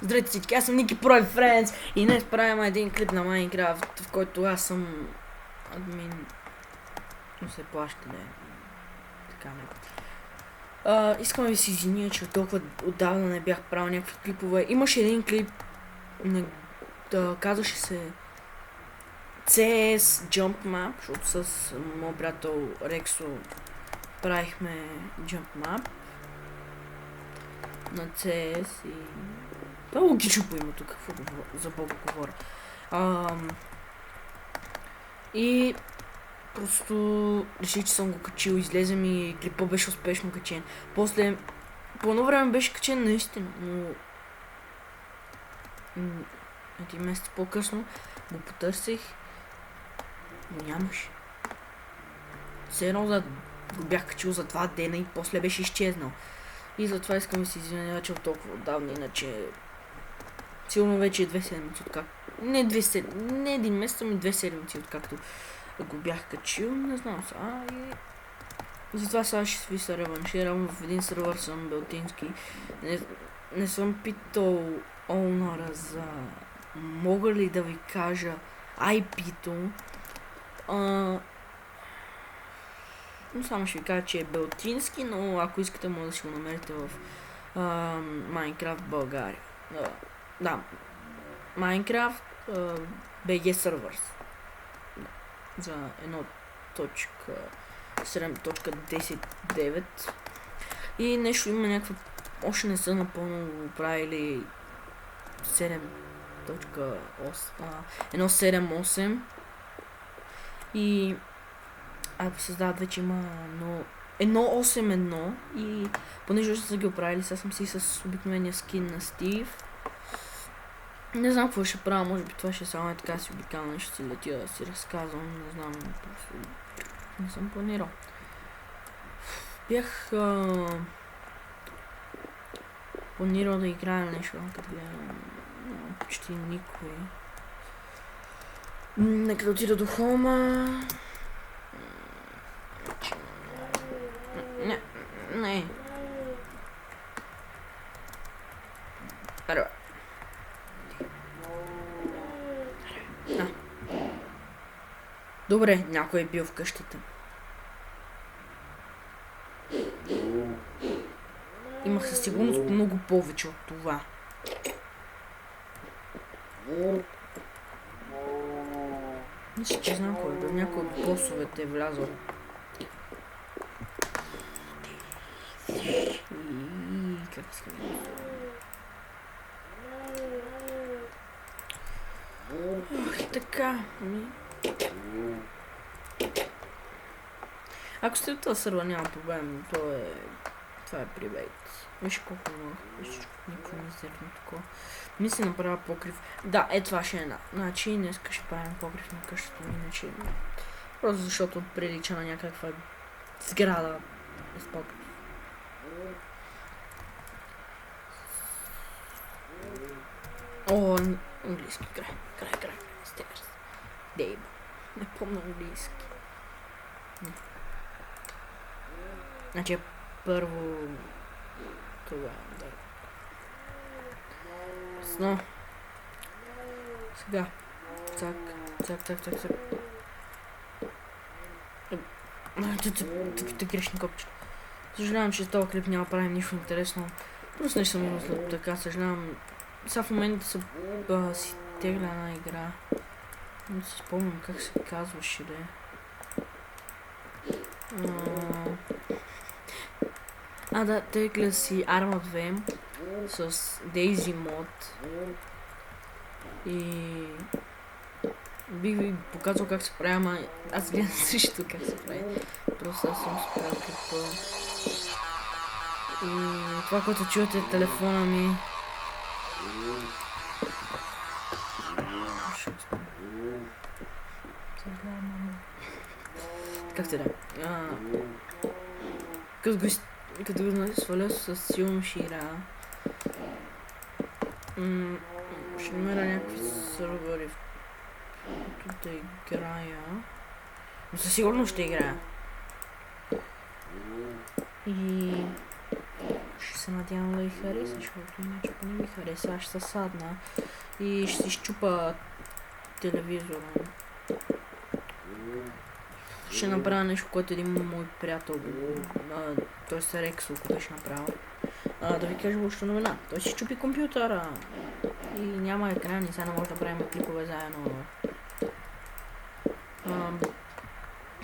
Здравейте всички, аз съм Ники Pro и Friends и днес правим един клип на Майнкрафт, в който аз съм админ, но се плаща, да е. Така не. Искам да се извиня, че толкова отдавна не бях правил някакви клипове. Имаше един клип, казваше се CS Jump Map, защото с моят приятел Рексо правихме Jump Map на CS и... Това е логично по името, какво за Бога говоря. И просто реших, че съм го качил, излезем и клипа беше успешно качен. После, по едно време беше качен наистина, но... един месец по-късно го потърсих, но нямаше. Все едно го бях качил за 2 дена и после беше изчезнал. И затова искам да се извиня, че от толкова отдавна, иначе... Сигурно вече е 2 седмици откакто... Не 2 седмици, не един месец, ами 2 седмици откакто го бях качил, не знам сега и... Затова сега ще ви се реванширам, в един сервер съм белтински. Не съм питал оунъра за... Мога ли да ви кажа IP-то? Само ще ви кажа, че е белтински, но ако искате може да си го намерите в Minecraft България. Да, Minecraft BG Servers за 1.7.10.9 и нещо има някаква, още не са напълно правили 1.7.8 и ако създават вече има 1.8.1 и понеже още са ги оправили, сега съм си с обикновения скин на Стив. Не знам какво ще правя, може би това ще само е така си обикална, ще си летя да си разказвам, не знам, просто не съм планирал. Бях планирал да играя нещо, като гледам почти никой. Нека да отида до хома. Не. Добре, някой е бил в къщата. Имах със сигурност много повече от това. Мисля, че знам кой е бил. Някой от босовете е влязъл. Как се казва? Така. Ако сте от този сервер, няма проблем, това е прибейт. Виж колко много, никой не зерно такова. Ми се направя покрив. Да, това ще е една. Значи днеска ще правим покрив на къщата, иначе... Просто защото прилича на някаква сграда с покрив. О, английски, край, стейрс. Дейба. Не помня английски. Значи първо това, да. Сно. Сега. Цак. Тъпите грешни копчета. Съжалявам, че този клип няма правим нищо интересно. Просто не съм мислил така, съжалявам. Сега в момента си тегля една игра. Не си спомням как се казваше, да. Да, тегля си Arma 2 с Daisy Mod и бих ви показал как се прави, ама аз гледам също как се прави. Просто аз съм спрял клипа. И това, което чуете е телефона ми. Как те да? Като го сваля с силно шира. Ще намеря някакви сервери, в които да играя. Но със сигурност ще играя. И Ще се надявам да ви хареса, защото иначе ако не ви хареса, аз ще се садна и ще си щупа телевизора. Ще направя нещо, което един мой приятел, той се Рексо, който беше направил. Да ви кажа лошо новина. Той си щупи компютъра и няма екран и сега не може да правим клипове заедно.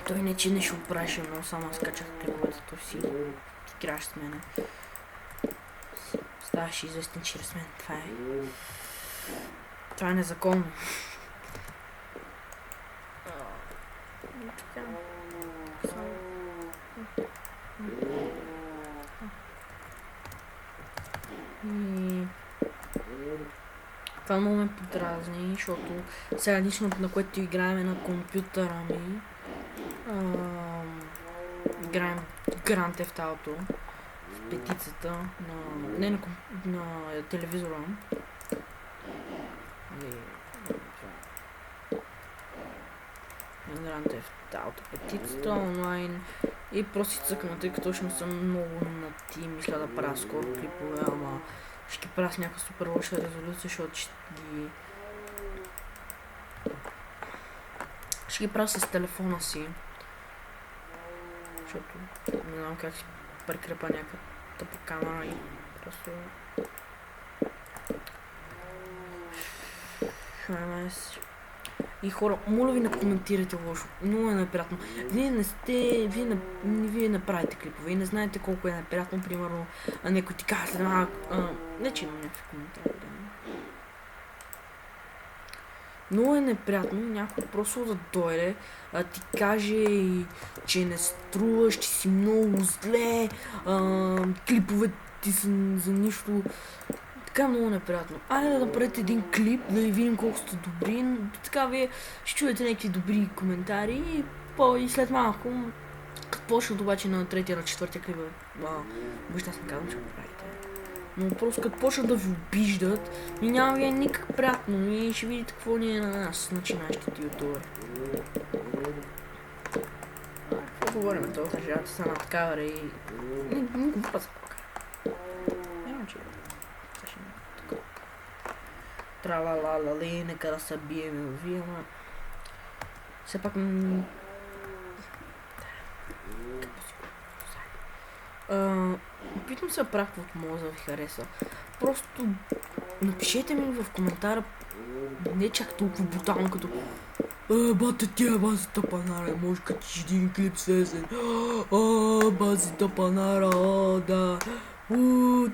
Той не че нещо отправяше, но само скачах клиповете, той си играш с мене. Ставаш известен чрез мен. Това е незаконно. Това много ме подразни, защото сега лично на което играем на компютъра ми, играем Grand Theft Auto с петицата на телевизора. Grand Theft Auto петицата онлайн и просто си цъкна, тъй като ще съм много на ти, мисля да правя скоро клипове, ама ще ги правя с някаква супер лоша резолюция, защото ще ги правя с телефона си, защото не знам как си прикрепа някаква тъпа камера и просто и хора, моля ви не коментирайте лошо, много е неприятно. Вие не правите клипове и не знаете колко е неприятно, примерно, някой ти казва, не че имам някакви коментари, да. Много е неприятно някой просто да дойде, ти каже, че не струваш, че си много зле, клиповете ти са за нищо. Така много неприятно. Айде да направите един клип, да ви видим колко сте добри, така вие ще чуете някакви добри коментари и след малко, като почнат обаче на третия, на четвъртия клип, вижте, аз не казвам, че го правите. Но просто като почнат да ви обиждат, и няма ви никак приятно и ще видите какво ни е на нас, начинаещите ютубъри. Какво говорим, това държавата са над камера и... Не го паза пока. Няма че... Трала-ла-ла-ли, нека да се бием и ама... Все пак... Опитвам се да правя каквото мога да ви хареса. Просто напишете ми в коментара не чак толкова брутално като бате тя, базата панара, може качиш един клип свесен. Базата панара, да.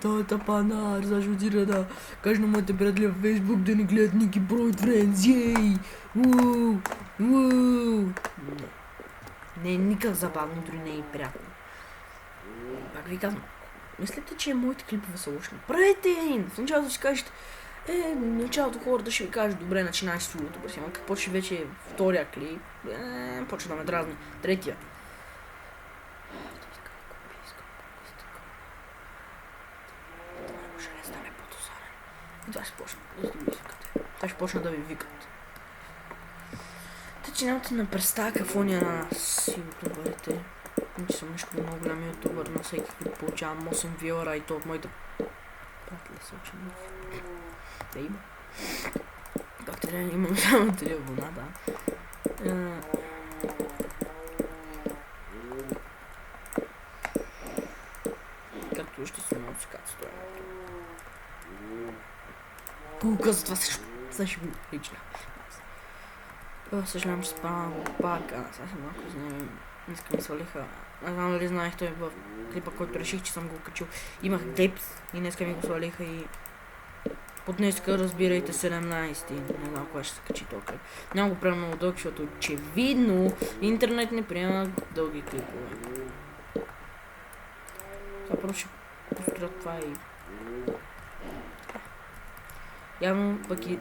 Той е тапанар, защо да кажа на моите приятели във Фейсбук да не гледат Ники Бро и Френдс, ей! Не е никак забавно, дори не е приятно. Пак ви казвам, мислите, че моите клипове са лоши? Правете един! В началото си кажете, началото хората ще ви кажат, добре, начинаеш с YouTube, ама как почне вече втория клип, почва да ме дразни. Третия. И това ще почна да ви викате. Това ще почна да ви викат. Те, че нямате на представа какво ни е на нас ютубърите. Че съм нещо много голям ютубър, на всеки клип получавам 8 вилъра и то от моите... Приятели са учени. Да има. Както да имам само 3 абона, да. Както ще се много цикат стоя. Кулка, за това също го лично. Съжалявам, че спам пак, сега съм малко изнемем. Днеска ми свалиха. Не знам дали знаех, той в клипа, който реших, че съм го качил. Имах клип и днеска ми го свалиха и... От днеска разбирайте 17-ти. Не знам кога ще се качи този клип. Няма го правя много дълг, защото очевидно интернет не приема дълги клипове. Това просто ще построя това и... Явно пък и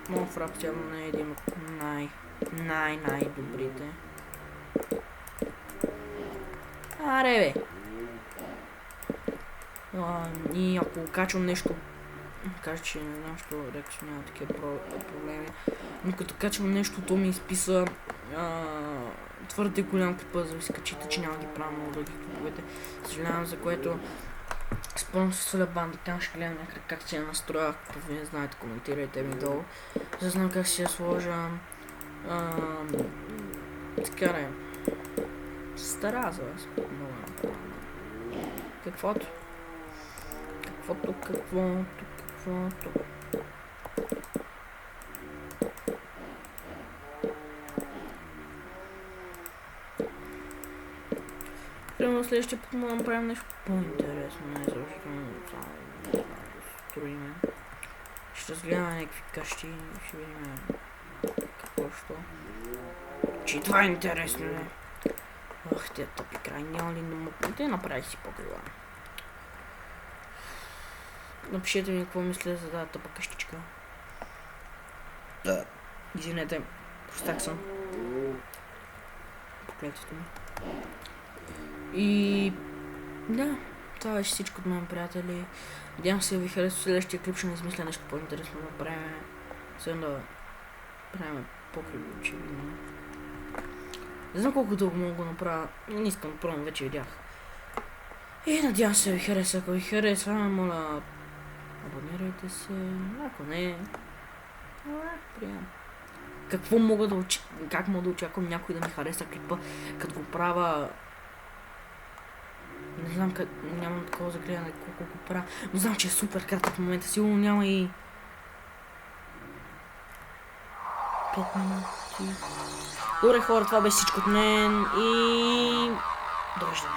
моят фрап явно не е един от най-добрите. Аре бе! И ако качвам нещо, кажа, че не знам, що Рексо няма такива проблеми, но като качвам нещо, то ми изписа твърде голям клипа, за да ви скачите, че няма ги правя много дълги клиповете. Съжалявам, за което Спомням се сваля бандикам, ще гледам някак как си я настроя, ако вие знаете, коментирайте ми долу. За да знам как си я сложа. Така не. Стара за вас. Каквото. Каквото. Примерно следващия път му направим нещо по-интересно, не защото да строиме. Ще разгледаме някакви къщи и ще видим какво що. Че това е интересно, не? Ох, тия тъпи край, няма ли те направих си по-крила. Напишете ми какво мисля за тази тъпа къщичка. Извинете, простак съм. Поклетите ми. И да, това беше всичко от мен, приятели. Надявам се да ви харесва. Следващия клип ще не измисля нещо по-интересно да правим. Сега да правим покриви, очевидно. Не знам колко дълго мога да направя. Не искам да пробвам, вече видях. И надявам се да ви хареса. Ако ви хареса, моля, абонирайте се. Ако не, приемам. Какво мога да как мога да очаквам някой да ми хареса клипа, като го правя. Не знам как, нямам такова за гледане колко го правя, но знам, че е супер кратък в момента, сигурно няма и 5 минути. Добре хора, това беше всичко от мен и довиждане.